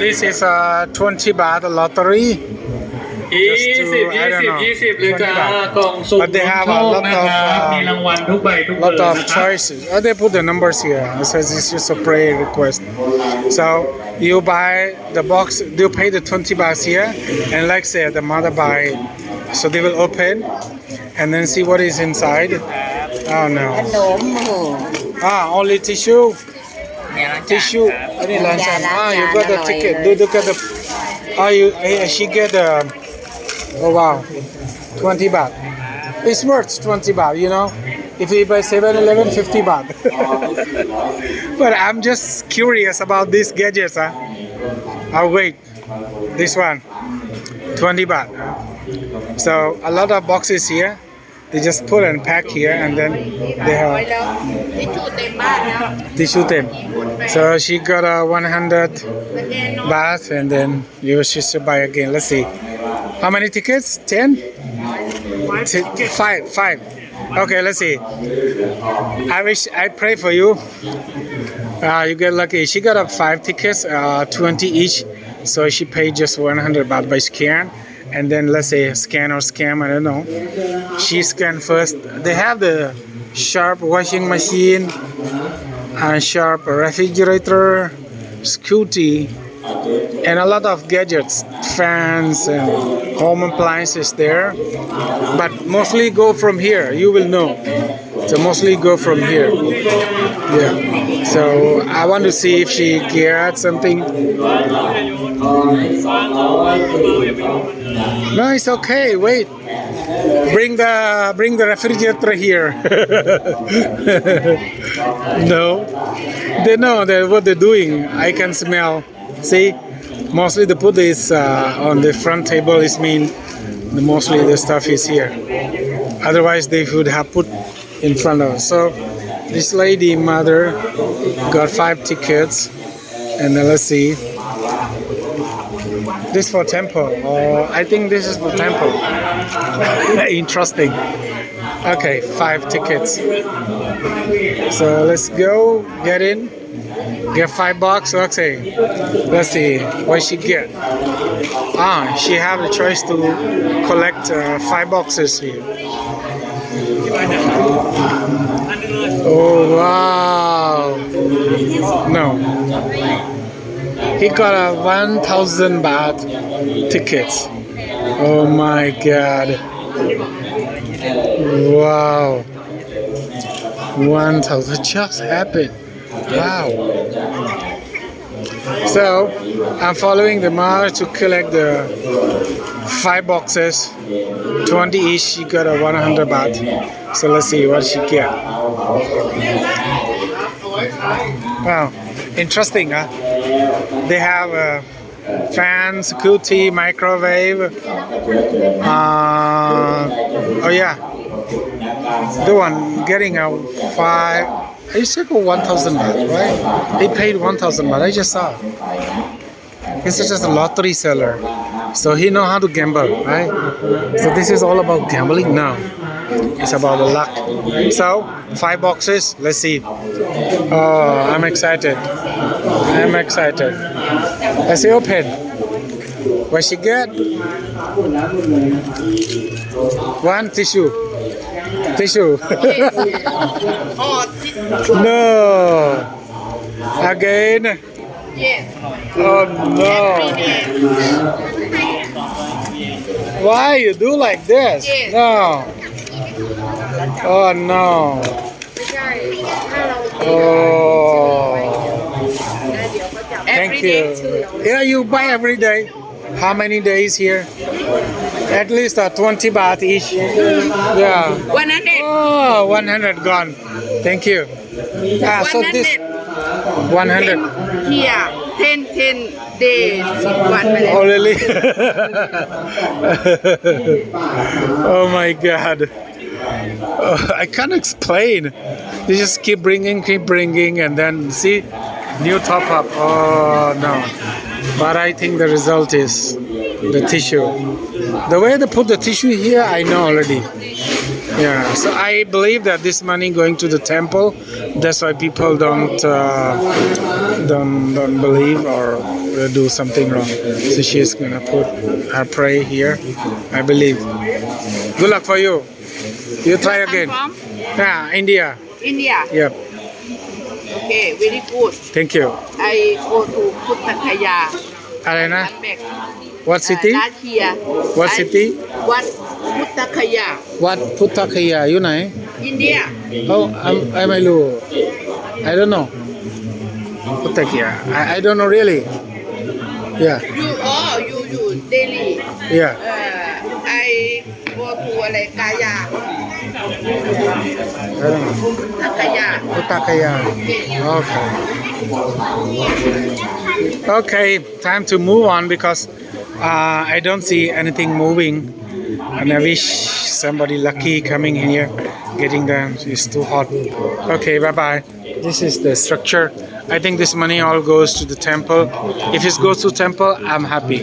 This is a 20 baht lottery. 20 I don't know. 20เลยจ้า 20 กล่องสุ่ม But they have โช a ค lot นะครับ of มีรางวัลทุกใบทุกเบอ lot ร์ of นะครับ choices. Oh, they put the numbers here. It says it's just a pray request. So you buy the box. You pay the 20 bahts here, and like say the mother buy it. So they will open and then see what is inside. Oh no. ขนมโอ้โห Only tissue. Tissue. Any lunch? You got the ticket. Do you get the? She get the. Oh wow, 20 baht. It's worth 20 baht, you know. If you buy 7-Eleven, 50 baht. But I'm just curious about these gadgets, huh? I'll wait. This one, 20 baht. So a lot of boxes here. They just put and pack here, and then they have ทิชชู่เต็มบ้านแล้ว tissue them. So she got a 100 baht, and then you should buy again. Let's see. How many tickets? 10? 5. Okay, let's see. I pray for you. You get lucky. She got up 5 tickets, 20 each. So she paid just 100 baht by scan. And then let's say scan or scam, I don't know. She scanned first. They have the sharp washing machine, sharp refrigerator, scooty, and a lot of gadgets, fans and home appliances there. But mostly go from here. You will know. So mostly go from here. Yeah. So I want to see if she get something. No, it's okay. Wait. Bring the refrigerator here. No. They know that what they're doing. I can smell. See? Mostly they put this on the front table. It means mostly the stuff is here. Otherwise they would have put in front of us. So this lady mother got 5 tickets, and then let's see. This for temple. I think this is for temple. Interesting. Okay, 5 tickets. So let's go get in. Get 5 bucks. Okay. Let's see what she get. She have the choice to collect 5 boxes here. Oh wow! No. He got a 1,000 baht tickets. Oh my god! Wow! 1,000 just happened. Wow! So I'm following the mother to collect the 5 boxes, 20 each. She got a 100 baht. So let's see what she get. Wow, interesting, huh? They have fans, scooty, microwave. Oh yeah, the one getting a 5. I said 1,000 baht, right? He paid 1,000 baht. I just saw. He's just a lottery seller, so he know how to gamble, right? So this is all about gambling now. It's about the luck. So 5 boxes. Let's see. Oh, I'm excited. I'm excited. Let's see. Open. What she get? 1 tissue. Tissue. No. Again. Oh no. Why you do like this? No. Oh no. Oh. Thank you. Yeah, you buy every day. How many days here? At least 20 baht each. Yeah. 100 Oh, 100 gone. Thank you. So this 100. here 10 days วันไปแล้ว Oh really? Oh my god. I can't explain. They just keep bringing, and then see new top up. Oh no. But I think the result is the tissue. The way they put the tissue here, I know already. Yeah, so I believe that this money going to the temple. That's why people don't believe or do something wrong. So she's gonna put her pray here, I believe. Good luck for you. You try again. From Yeah, India. India. Yep. Okay, very good. Thank you. I go to Puthakaya. อะไรนะ Back. What city? Last year. What city? What Puthakaya, วัดพุทธคยาอยู่ไหน India. Oh, I ไม่รู้ I don't know. พุทธคยา I don't know really. Yeah, You Delhi. yeah. I go to อะไรกายา I don't know. พุทธคยา พุทธคยา Okay. Okay, time to move on because I don't see anything moving, and I wish somebody lucky coming here, getting them. It's too hot. Okay, bye bye. This is the structure. I think this money all goes to the temple. If it goes to temple, I'm happy.